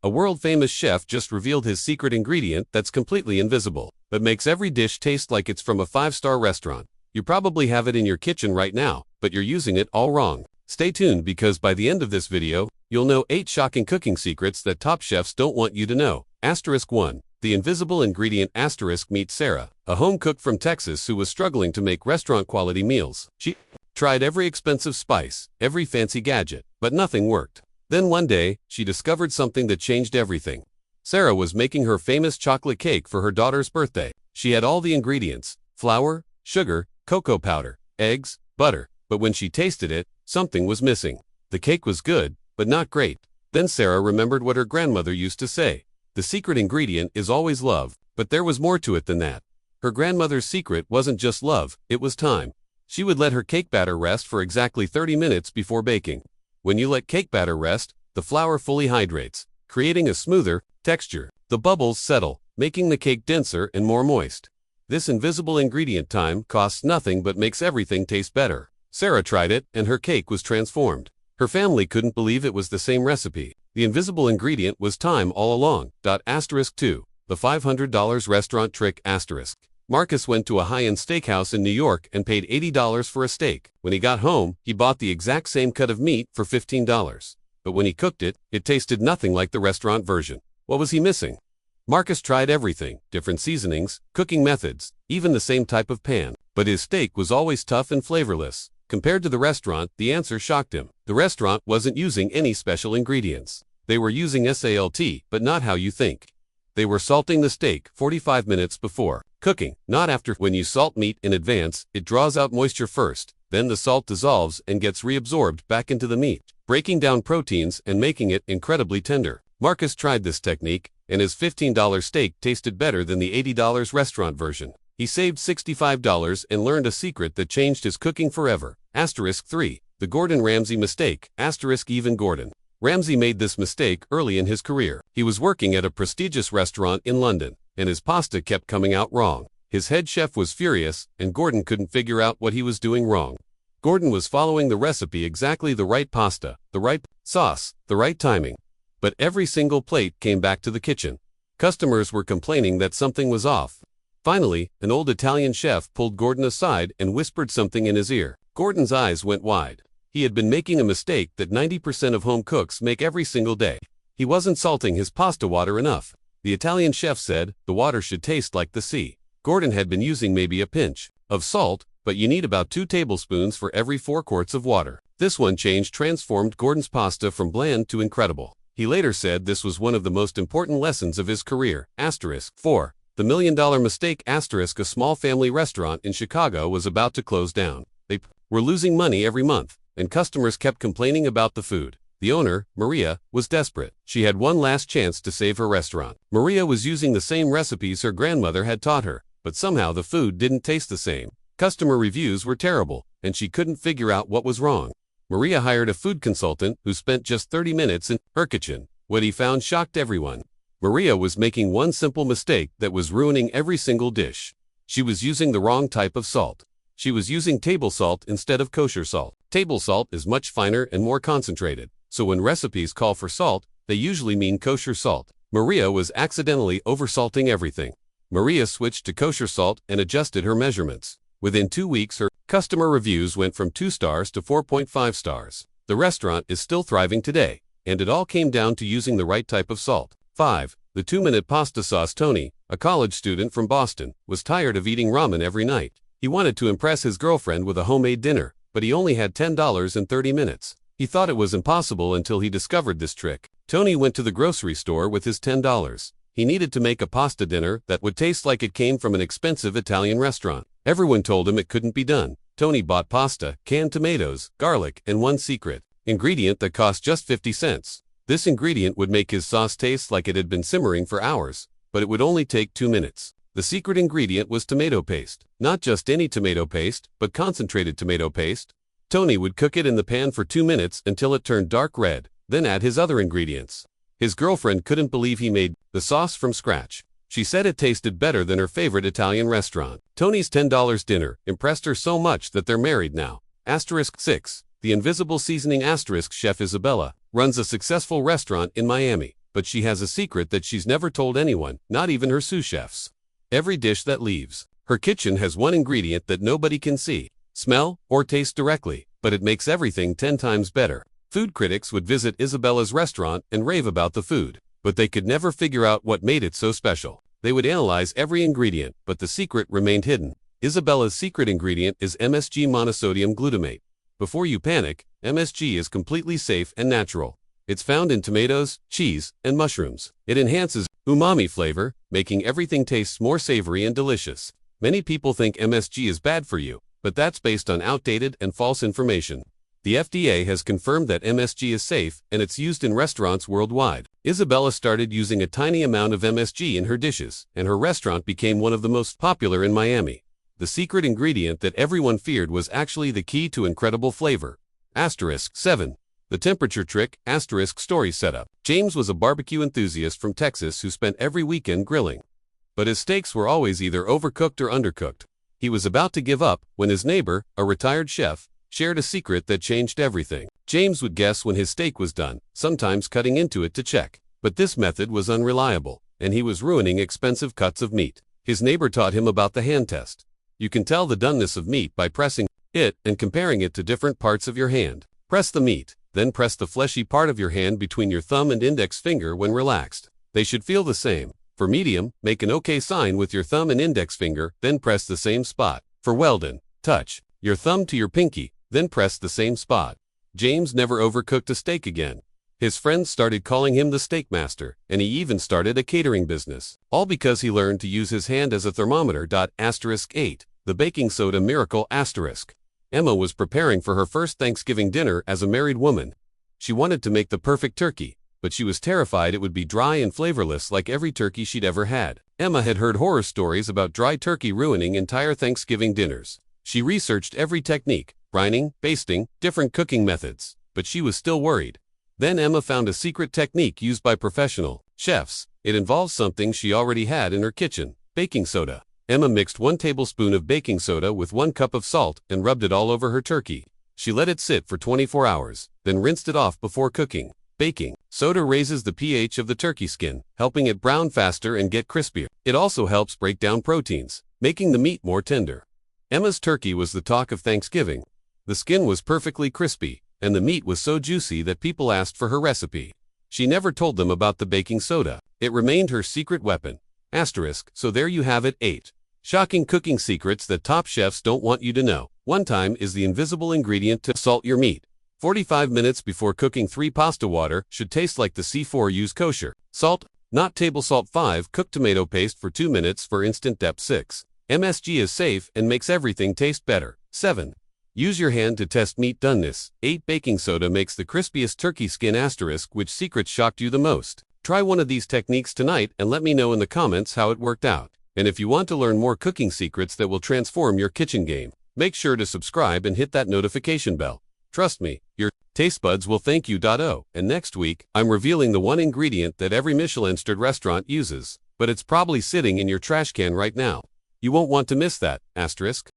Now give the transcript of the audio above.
A world-famous chef just revealed his secret ingredient that's completely invisible, but makes every dish taste like it's from a 5-star restaurant. You probably have it in your kitchen right now, but you're using it all wrong. Stay tuned because by the end of this video, you'll know 8 shocking cooking secrets that top chefs don't want you to know. Asterisk 1. The invisible ingredient. Asterisk meet Sarah, a home cook from Texas who was struggling to make restaurant-quality meals. She tried every expensive spice, every fancy gadget, but nothing worked. Then one day, she discovered something that changed everything. Sarah was making her famous chocolate cake for her daughter's birthday. She had all the ingredients: flour, sugar, cocoa powder, eggs, butter. But when she tasted it, something was missing. The cake was good, but not great. Then Sarah remembered what her grandmother used to say. The secret ingredient is always love, but there was more to it than that. Her grandmother's secret wasn't just love, it was time. She would let her cake batter rest for exactly 30 minutes before baking. When you let cake batter rest, the flour fully hydrates, creating a smoother texture. The bubbles settle, making the cake denser and more moist. This invisible ingredient time costs nothing but makes everything taste better. Sarah tried it, and her cake was transformed. Her family couldn't believe it was the same recipe. The invisible ingredient was time all along. Asterisk 2. The $500 restaurant trick. Asterisk. Marcus went to a high-end steakhouse in New York and paid $80 for a steak. When he got home, he bought the exact same cut of meat for $15. But when he cooked it, it tasted nothing like the restaurant version. What was he missing? Marcus tried everything, different seasonings, cooking methods, even the same type of pan. But his steak was always tough and flavorless. Compared to the restaurant, the answer shocked him. The restaurant wasn't using any special ingredients. They were using salt, but not how you think. They were salting the steak 45 minutes before cooking, not after. When you salt meat in advance, it draws out moisture first, then the salt dissolves and gets reabsorbed back into the meat, breaking down proteins and making it incredibly tender. Marcus tried this technique, and his $15 steak tasted better than the $80 restaurant version. He saved $65 and learned a secret that changed his cooking forever. Asterisk 3. The Gordon Ramsay mistake. Asterisk even Gordon Ramsay made this mistake early in his career. He was working at a prestigious restaurant in London, and his pasta kept coming out wrong. His head chef was furious, and Gordon couldn't figure out what he was doing wrong. Gordon was following the recipe exactly: the right pasta, the right sauce, the right timing. But every single plate came back to the kitchen. Customers were complaining that something was off. Finally, an old Italian chef pulled Gordon aside and whispered something in his ear. Gordon's eyes went wide. He had been making a mistake that 90% of home cooks make every single day. He wasn't salting his pasta water enough. The Italian chef said, "The water should taste like the sea." Gordon had been using maybe a pinch of salt, but you need about 2 tablespoons for every 4 quarts of water. This one change transformed Gordon's pasta from bland to incredible. He later said this was one of the most important lessons of his career. Asterisk 4. The $1 million mistake. Asterisk. A small family restaurant in Chicago was about to close down. They were losing money every month, and customers kept complaining about the food. The owner, Maria, was desperate. She had one last chance to save her restaurant. Maria was using the same recipes her grandmother had taught her, but somehow the food didn't taste the same. Customer reviews were terrible, and she couldn't figure out what was wrong. Maria hired a food consultant who spent just 30 minutes in her kitchen. What he found shocked everyone. Maria was making one simple mistake that was ruining every single dish. She was using the wrong type of salt. She was using table salt instead of kosher salt. Table salt is much finer and more concentrated, so when recipes call for salt, they usually mean kosher salt. Maria was accidentally oversalting everything. Maria switched to kosher salt and adjusted her measurements. Within 2 weeks, her customer reviews went from 2 stars to 4.5 stars. The restaurant is still thriving today, and it all came down to using the right type of salt. 5. The 2-minute pasta sauce. Tony, a college student from Boston, was tired of eating ramen every night. He wanted to impress his girlfriend with a homemade dinner, but he only had $10 and 30 minutes. He thought it was impossible until he discovered this trick. Tony went to the grocery store with his $10. He needed to make a pasta dinner that would taste like it came from an expensive Italian restaurant. Everyone told him it couldn't be done. Tony bought pasta, canned tomatoes, garlic, and one secret ingredient that cost just 50 cents. This ingredient would make his sauce taste like it had been simmering for hours, but it would only take 2 minutes. The secret ingredient was tomato paste. Not just any tomato paste, but concentrated tomato paste. Tony would cook it in the pan for 2 minutes until it turned dark red, then add his other ingredients. His girlfriend couldn't believe he made the sauce from scratch. She said it tasted better than her favorite Italian restaurant. Tony's $10 dinner impressed her so much that they're married now. Asterisk 6. The invisible seasoning. Asterisk. Chef Isabella runs a successful restaurant in Miami. but she has a secret that she's never told anyone, not even her sous chefs. Every dish that leaves her kitchen has one ingredient that nobody can see, smell, or taste directly, but it makes everything 10 times better. Food critics would visit Isabella's restaurant and rave about the food, but they could never figure out what made it so special. They would analyze every ingredient, but the secret remained hidden. Isabella's secret ingredient is MSG monosodium glutamate. Before you panic, MSG is completely safe and natural. It's found in tomatoes, cheese, and mushrooms. It enhances umami flavor, making everything taste more savory and delicious. Many people think MSG is bad for you, but that's based on outdated and false information. The FDA has confirmed that MSG is safe, and it's used in restaurants worldwide. Isabella started using a tiny amount of MSG in her dishes, and her restaurant became one of the most popular in Miami. The secret ingredient that everyone feared was actually the key to incredible flavor. Asterisk 7. The temperature trick, asterisk story setup. James was a barbecue enthusiast from Texas who spent every weekend grilling. But his steaks were always either overcooked or undercooked. He was about to give up when his neighbor, a retired chef, shared a secret that changed everything. James would guess when his steak was done, sometimes cutting into it to check. But this method was unreliable, and he was ruining expensive cuts of meat. His neighbor taught him about the hand test. You can tell the doneness of meat by pressing it and comparing it to different parts of your hand. Press the meat, then press the fleshy part of your hand between your thumb and index finger when relaxed. They should feel the same. For medium, make an OK sign with your thumb and index finger, then press the same spot. For well done, touch your thumb to your pinky, then press the same spot. James never overcooked a steak again. His friends started calling him the steak master, and he even started a catering business. All because he learned to use his hand as a thermometer. Asterisk 8. The baking soda miracle asterisk. Emma was preparing for her first Thanksgiving dinner as a married woman. She wanted to make the perfect turkey, but she was terrified it would be dry and flavorless like every turkey she'd ever had. Emma had heard horror stories about dry turkey ruining entire Thanksgiving dinners. She researched every technique, brining, basting, different cooking methods, but she was still worried. Then Emma found a secret technique used by professional chefs. It involves something she already had in her kitchen, baking soda. Emma mixed 1 tablespoon of baking soda with 1 cup of salt and rubbed it all over her turkey. She let it sit for 24 hours, then rinsed it off before cooking. Baking soda raises the pH of the turkey skin, helping it brown faster and get crispier. It also helps break down proteins, making the meat more tender. Emma's turkey was the talk of Thanksgiving. The skin was perfectly crispy, and the meat was so juicy that people asked for her recipe. She never told them about the baking soda. It remained her secret weapon. Asterisk, so there you have it. 8. Shocking cooking secrets that top chefs don't want you to know. One time is the invisible ingredient to salt your meat. 45 minutes before cooking 3 pasta water should taste like the C4. Use kosher salt, not table salt. 5. Cook tomato paste for 2 minutes for instant depth. 6. MSG is safe and makes everything taste better. 7. Use your hand to test meat doneness. 8. Baking soda makes the crispiest turkey skin. Asterisk, which secret shocked you the most? Try one of these techniques tonight and let me know in the comments how it worked out. And if you want to learn more cooking secrets that will transform your kitchen game, make sure to subscribe and hit that notification bell. Trust me, your taste buds will thank you. And next week, I'm revealing the one ingredient that every Michelin-starred restaurant uses, but it's probably sitting in your trash can right now. You won't want to miss that. Asterisk.